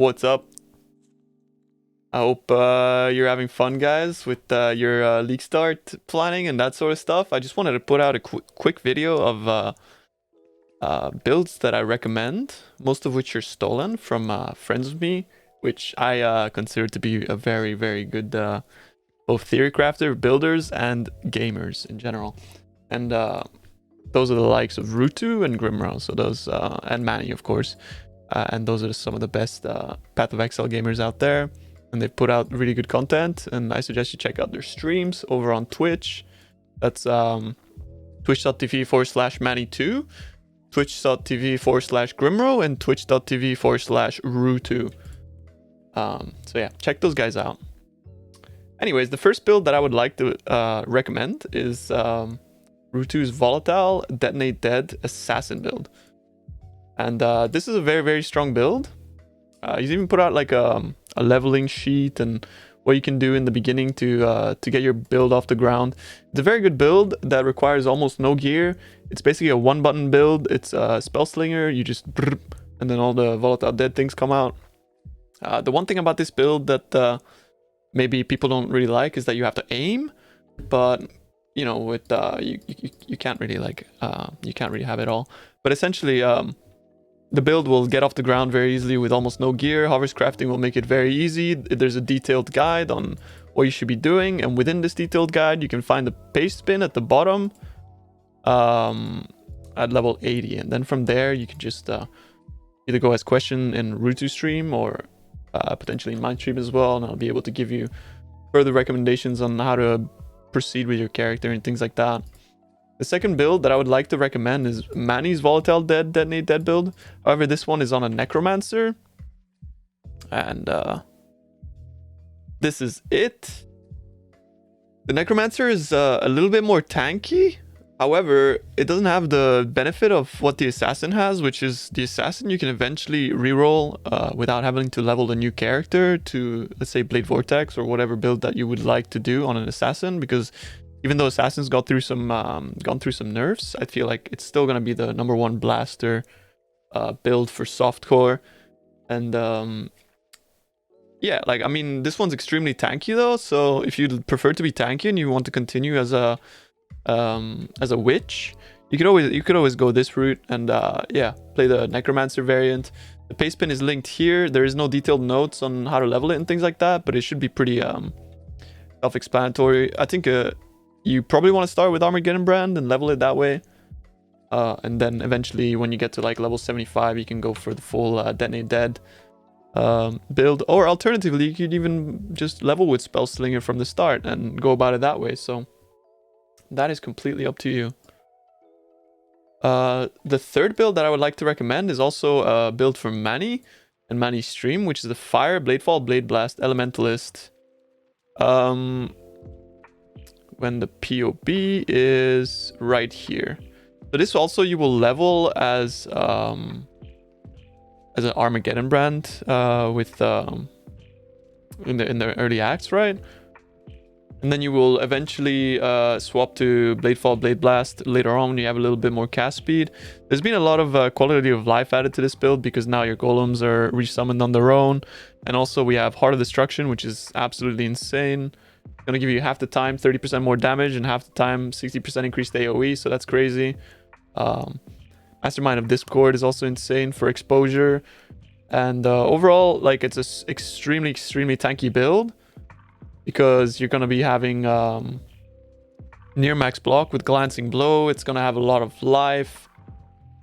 What's up? I hope you're having fun, guys, with your league start planning and that sort of stuff. I just wanted to put out a quick video of builds that I recommend, most of which are stolen from friends of me, which I consider to be a very, very good both theory crafter, builders, and gamers in general. And those are the likes of Rutus and Grimro, so those and Mannie, of course. And those are some of the best Path of Exile gamers out there. And they put out really good content. And I suggest you check out their streams over on Twitch. That's twitch.tv/Mannie2, twitch.tv/Grimro, and twitch.tv/Rutu. So yeah, check those guys out. Anyways, the first build that I would like to recommend is Rutu's Volatile Detonate Dead Assassin build. And this is a very, very strong build. He's even put out like a leveling sheet and what you can do in the beginning to get your build off the ground. It's a very good build that requires almost no gear. It's basically a one-button build. It's a spell slinger. You just and then all the volatile dead things come out. The one thing about this build that maybe people don't really like is that you have to aim, but you know, with you can't really like you can't really have it all. But essentially, the build will get off the ground very easily with almost no gear. Harvest crafting will make it very easy. There's a detailed guide on what you should be doing, and within this detailed guide, you can find the paste bin at the bottom at level 80, and then from there you can just either go as question in Rutu stream or potentially in my stream as well, and I'll be able to give you further recommendations on how to proceed with your character and things like that. The second build that I would like to recommend is Mannie's Volatile Detonate Dead build. However, this one is on a Necromancer. And this is it. The Necromancer is a little bit more tanky. However, it doesn't have the benefit of what the Assassin has, which is the Assassin you can eventually reroll without having to level a new character to, let's say, Blade Vortex or whatever build that you would like to do on an Assassin, because even though Assassin's gone through some nerfs, I feel like it's still gonna be the #1 blaster build for softcore. And yeah, like I mean, this one's extremely tanky though. So if you prefer to be tanky and you want to continue as a witch, you could always go this route and yeah, play the Necromancer variant. The paste pin is linked here. There is no detailed notes on how to level it and things like that, but it should be pretty self-explanatory. I think you probably want to start with Armageddon Brand and level it that way. And then eventually when you get to like level 75, you can go for the full Detonate Dead build. Or alternatively, you could even just level with Spell Slinger from the start and go about it that way. So that is completely up to you. The third build that I would like to recommend is also a build for Mannie and Mannie's stream, which is the Fire, Bladefall, Blade Blast, Elementalist. When the POB is right here. So this also you will level as an Armageddon brand with in the early acts, right? And then you will eventually swap to Bladefall, Blade Blast later on when you have a little bit more cast speed. There's been a lot of quality of life added to this build because now your golems are resummoned on their own. And also we have Heart of Destruction, which is absolutely insane. Gonna give you half the time 30% more damage and half the time 60% increased AoE, so that's crazy. Mastermind of Discord is also insane for exposure, and overall, like, it's a extremely tanky build because you're gonna be having near max block with Glancing Blow. It's gonna have a lot of life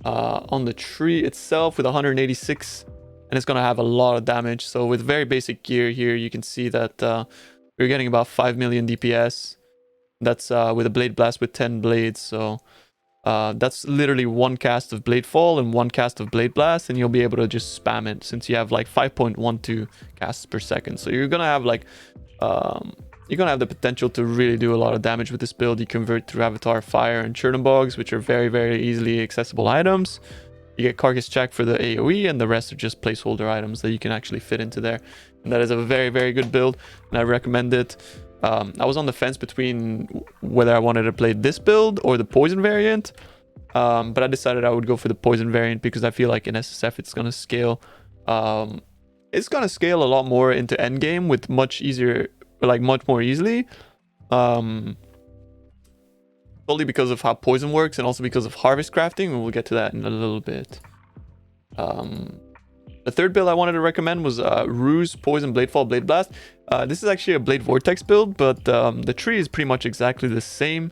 on the tree itself with 186, and it's gonna have a lot of damage. So with very basic gear here, you can see that you're getting about 5 million DPS. That's with a Blade Blast with 10 blades. So that's literally one cast of Bladefall and one cast of Blade Blast, and you'll be able to just spam it since you have like 5.12 casts per second. So you're gonna have like you're gonna have the potential to really do a lot of damage with this build. You convert through Avatar Fire and Chernobog's, which are very, very easily accessible items. You get Carcass Check for the AoE, and the rest are just placeholder items that you can actually fit into there. And that is a very, very good build, and I recommend it. I was on the fence between whether I wanted to play this build or the Poison variant, but I decided I would go for the Poison variant because I feel like in SSF it's going to scale it's gonna scale a lot more into endgame with much more easily. Solely because of how poison works and also because of harvest crafting, and we'll get to that in a little bit. The third build I wanted to recommend was Ruse Poison Bladefall Blade Blast. This is actually a Blade Vortex build, but the tree is pretty much exactly the same.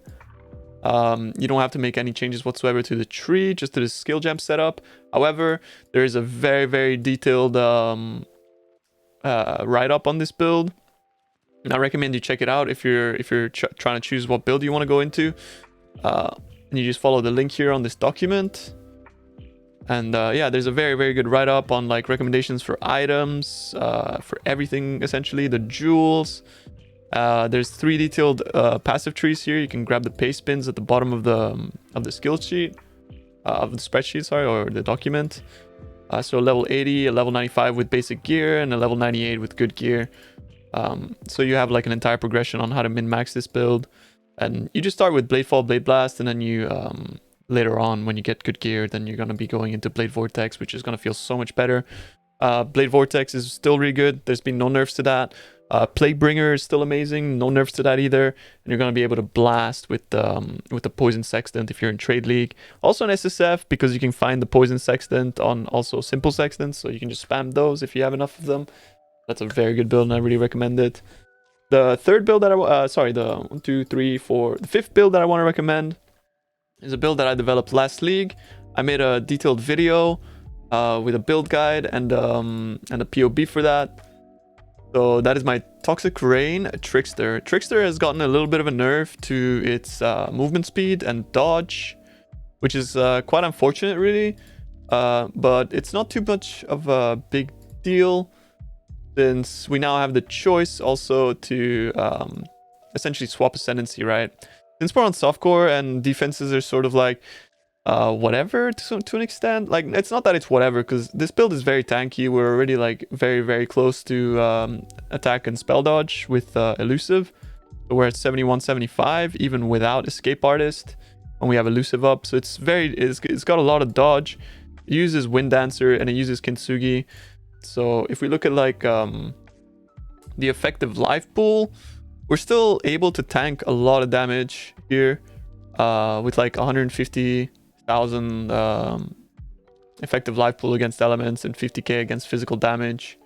You don't have to make any changes whatsoever to the tree, just to the skill gem setup. However, there is a very, very detailed write-up on this build. And I recommend you check it out if you're trying to choose what build you want to go into. And you just follow the link here on this document. And yeah, there's a very, very good write-up on like recommendations for items, for everything essentially, the jewels. There's 3 detailed passive trees here. You can grab the paste bins at the bottom of the skill sheet, of the spreadsheet, sorry, or the document. So a level 80, a level 95 with basic gear, and a level 98 with good gear. So you have like an entire progression on how to min-max this build. And you just start with Bladefall, Blade Blast, and then you later on, when you get good gear, then you're going to be going into Blade Vortex, which is going to feel so much better. Blade Vortex is still really good. There's been no nerfs to that. Plague Bringer is still amazing. No nerfs to that either. And you're going to be able to blast with the Poison Sextant if you're in Trade League. Also in SSF, because you can find the Poison Sextant on also Simple Sextants, so you can just spam those if you have enough of them. That's a very good build, and I really recommend it. The third build that the fifth build that I want to recommend is a build that I developed last league. I made a detailed video with a build guide and a POB for that. So that is my Toxic Rain Trickster. Trickster has gotten a little bit of a nerf to its movement speed and dodge, which is quite unfortunate really. But it's not too much of a big deal, since we now have the choice also to essentially swap Ascendancy, right? Since we're on softcore and defenses are sort of like whatever to an extent. Like, it's not that it's whatever, because this build is very tanky. We're already like very, very close to attack and spell dodge with Elusive. So we're at 71, 75, even without Escape Artist, when we have Elusive up. So it's got a lot of dodge. It uses Wind Dancer and it uses Kintsugi. So if we look at like the effective life pool, we're still able to tank a lot of damage here with like 150,000 effective life pool against elements and 50k against physical damage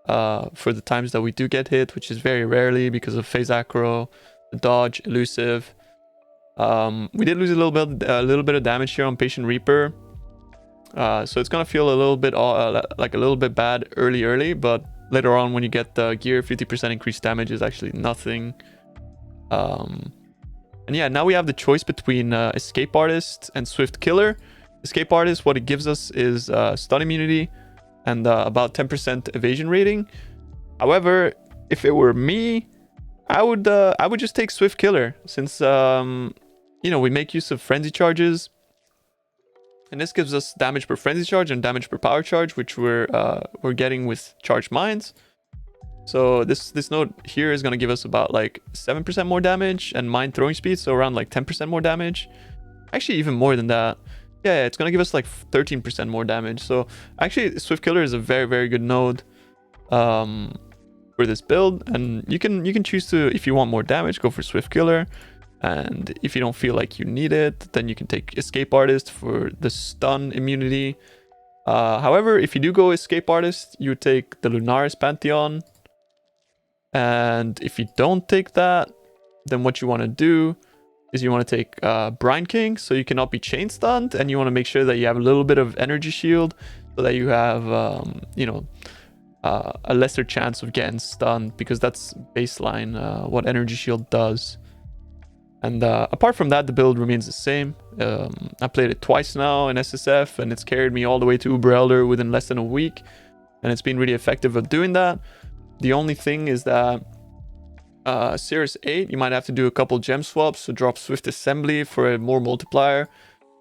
for the times that we do get hit, which is very rarely because of phase acro, dodge, elusive. We did lose a little bit of damage here on Patient Reaper. So it's gonna feel a little bit like a little bit bad early, but later on when you get the gear, 50% increased damage is actually nothing. And yeah, now we have the choice between Escape Artist and Swift Killer. Escape Artist, what it gives us is stun immunity and about 10% evasion rating. However, if it were me, I would just take Swift Killer, since you know, we make use of frenzy charges. And this gives us damage per frenzy charge and damage per power charge, which we're getting with charged mines. So this node here is going to give us about like 7% more damage and mine throwing speed, so around like 10% more damage. Actually, even more than that. Yeah, it's going to give us like 13% more damage. So actually, Swift Killer is a very, very good node for this build. And you can choose to, if you want more damage, go for Swift Killer. And if you don't feel like you need it, then you can take Escape Artist for the stun immunity. However, if you do go Escape Artist, you take the Lunaris Pantheon. And if you don't take that, then what you want to do is you want to take Brine King, so you cannot be chain stunned, and you want to make sure that you have a little bit of energy shield, so that you have you know, a lesser chance of getting stunned, because that's baseline what energy shield does. And apart from that, the build remains the same. I played it twice now in SSF, and it's carried me all the way to Uber Elder within less than a week, and it's been really effective at doing that. The only thing is that Cirrus 8, you might have to do a couple gem swaps to drop Swift Assembly for a more multiplier,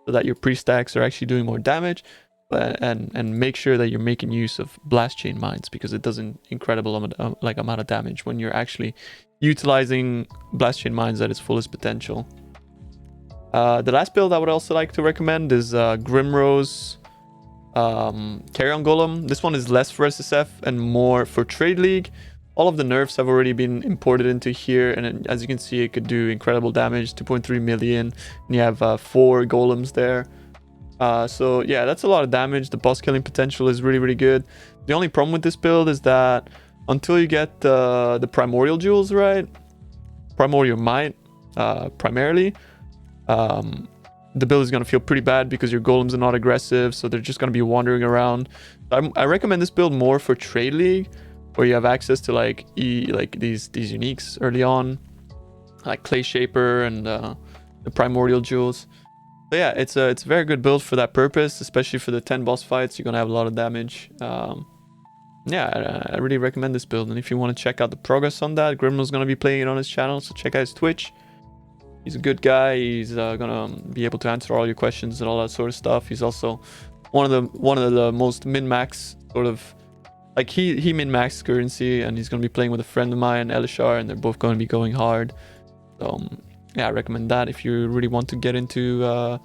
so that your pre-stacks are actually doing more damage, and make sure that you're making use of Blast Chain Mines, because it does an incredible amount of damage when you're actually utilizing Blast Chain Mines at its fullest potential. The last build I would also like to recommend is Grimrose Carrion Golem. This one is less for SSF and more for Trade League. All of the nerfs have already been imported into here, and as you can see, it could do incredible damage, 2.3 million, and you have 4 golems there. So yeah, that's a lot of damage. The boss killing potential is really, really good. The only problem with this build is that until you get the Primordial Jewels, right? Primordial Might, primarily, the build is going to feel pretty bad because your golems are not aggressive, so they're just going to be wandering around. I recommend this build more for Trade League, where you have access to like these uniques early on, like Clay Shaper and the Primordial Jewels. So yeah, it's a very good build for that purpose, especially for the 10 boss fights. You're gonna have a lot of damage. Yeah, I really recommend this build, and if you want to check out the progress on that, Grimro's gonna be playing it on his channel, so check out his Twitch. He's a good guy. He's gonna be able to answer all your questions and all that sort of stuff. He's also one of the most min-max sort of, like he min-maxed currency, and he's gonna be playing with a friend of mine, Elishar, and they're both going to be going hard. So yeah, I recommend that if you really want to get into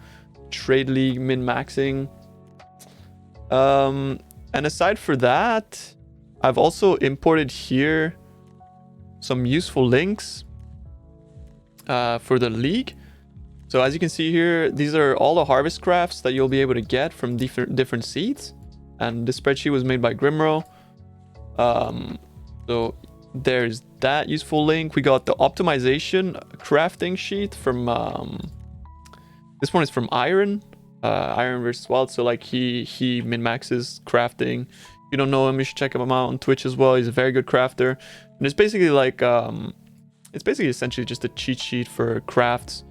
Trade League min-maxing. And aside for that, I've also imported here some useful links for the league. So as you can see here, these are all the harvest crafts that you'll be able to get from different seeds, and this spreadsheet was made by Grimro. So there's that useful link. We got the optimization crafting sheet from this one is from Iron versus Wild. So like he min-maxes crafting. If you don't know him, you should check him out on Twitch as well. He's a very good crafter, and it's basically like it's basically essentially just a cheat sheet for crafts,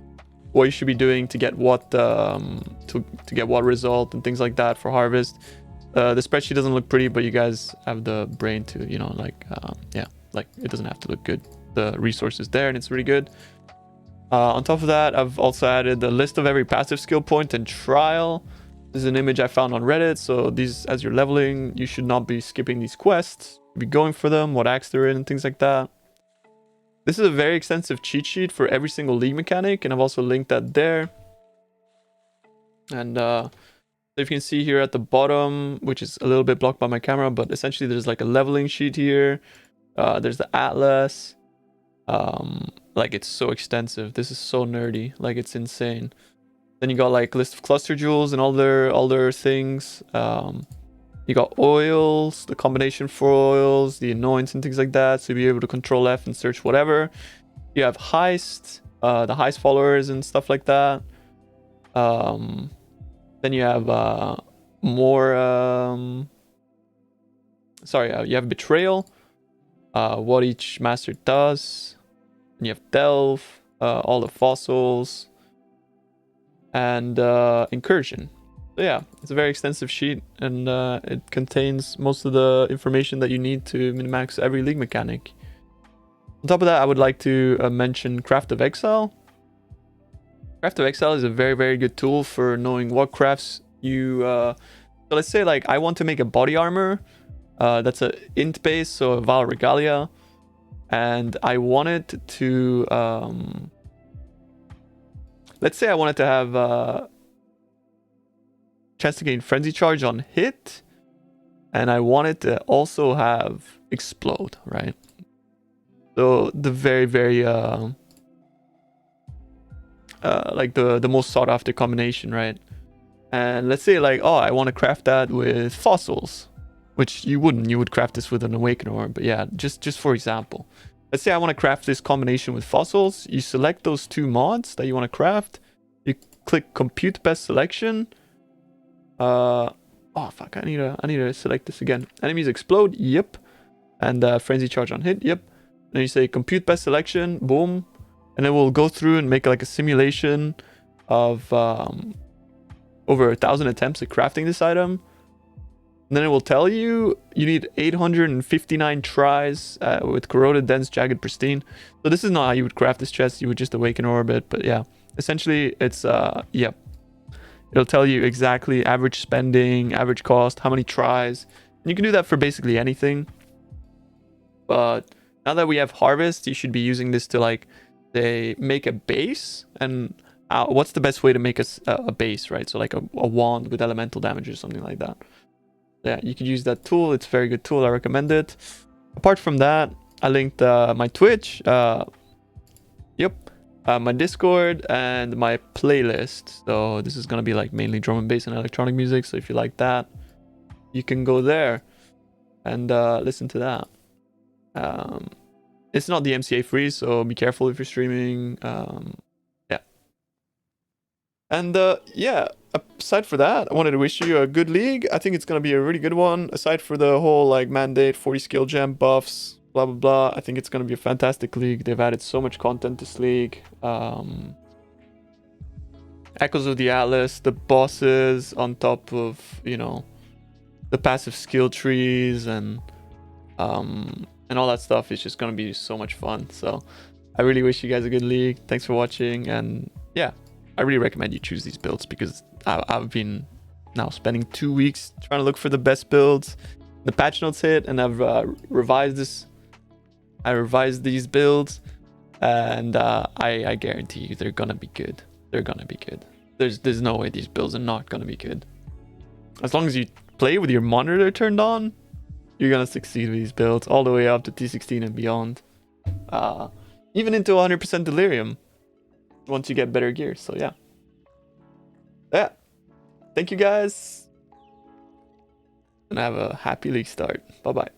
what you should be doing to get what to get what result and things like that for harvest. The spreadsheet doesn't look pretty, but you guys have the brain to, you know, like yeah, like it doesn't have to look good. The resources there, and it's really good. On top of that, I've also added the list of every passive skill point and trial. This is an image I found on Reddit. So these, as you're leveling, you should not be skipping these quests. Be going for them, what acts they're in, and things like that. This is a very extensive cheat sheet for every single league mechanic, and I've also linked that there. And so if you can see here at the bottom, which is a little bit blocked by my camera, but essentially there's like a leveling sheet here. There's the atlas. Like it's so extensive. This is so nerdy. Like it's insane. Then you got like list of cluster jewels and all their things. You got oils, the combination for oils, the annoyance and things like that. So you'll be able to control F and search whatever. You have heist, the heist followers and stuff like that. Then you have more. You have betrayal. What each master does. And you have delve, all the fossils, and incursion. So yeah, it's a very extensive sheet, and it contains most of the information that you need to min-max every league mechanic. On top of that, I would like to mention Path of Exile. Path of Exile is a very, very good tool for knowing what crafts you... So let's say like I want to make a body armor. That's a int base, so a Val Regalia. And I wanted to... let's say I wanted to have... chance to gain frenzy charge on hit, and I wanted to also have explode, right? So the very, very like the most sought after combination, right? And let's say like, oh, I want to craft that with fossils, which you wouldn't. You would craft this with an awaken orb, but yeah, just for example, let's say I want to craft this combination with fossils. You select those two mods that you want to craft. You click compute best selection. Oh fuck, I need to select this again. Enemies explode, yep. And frenzy charge on hit, yep. And then you say compute best selection, boom. And then we'll go through and make like a simulation of over 1,000 attempts at crafting this item. And then it will tell you need 859 tries with corroded, dense, jagged, pristine. So this is not how you would craft this chest. You would just awaken orbit, but yeah, essentially it's yep. It'll tell you exactly average spending, average cost, how many tries. And you can do that for basically anything. But now that we have harvest, you should be using this to like, say, make a base. And what's the best way to make a base, right? So like a wand with elemental damage or something like that. Yeah, you could use that tool. It's a very good tool. I recommend it. Apart from that, I linked my Twitch, my Discord, and my playlist. So this is gonna be like mainly drum and bass and electronic music. So if you like that, you can go there and listen to that. It's not the MCA free, so be careful if you're streaming. Yeah. And yeah, aside for that, I wanted to wish you a good league. I think it's gonna be a really good one. Aside for the whole like mandate, 40 skill gem buffs, blah blah blah. I think it's gonna be a fantastic league. They've added so much content to this league. Echoes of the Atlas, the bosses on top of, you know, the passive skill trees and all that stuff is just gonna be so much fun. So I really wish you guys a good league. Thanks for watching, and yeah, I really recommend you choose these builds because I've been now spending 2 weeks trying to look for the best builds. The patch notes hit, and I've revised this. I revised these builds, and I guarantee you they're gonna be good. They're gonna be good. There's no way these builds are not gonna be good. As long as you play with your monitor turned on, you're gonna succeed with these builds all the way up to T16 and beyond. Even into 100% delirium once you get better gear. So yeah. Thank you guys, and have a happy league start. Bye bye.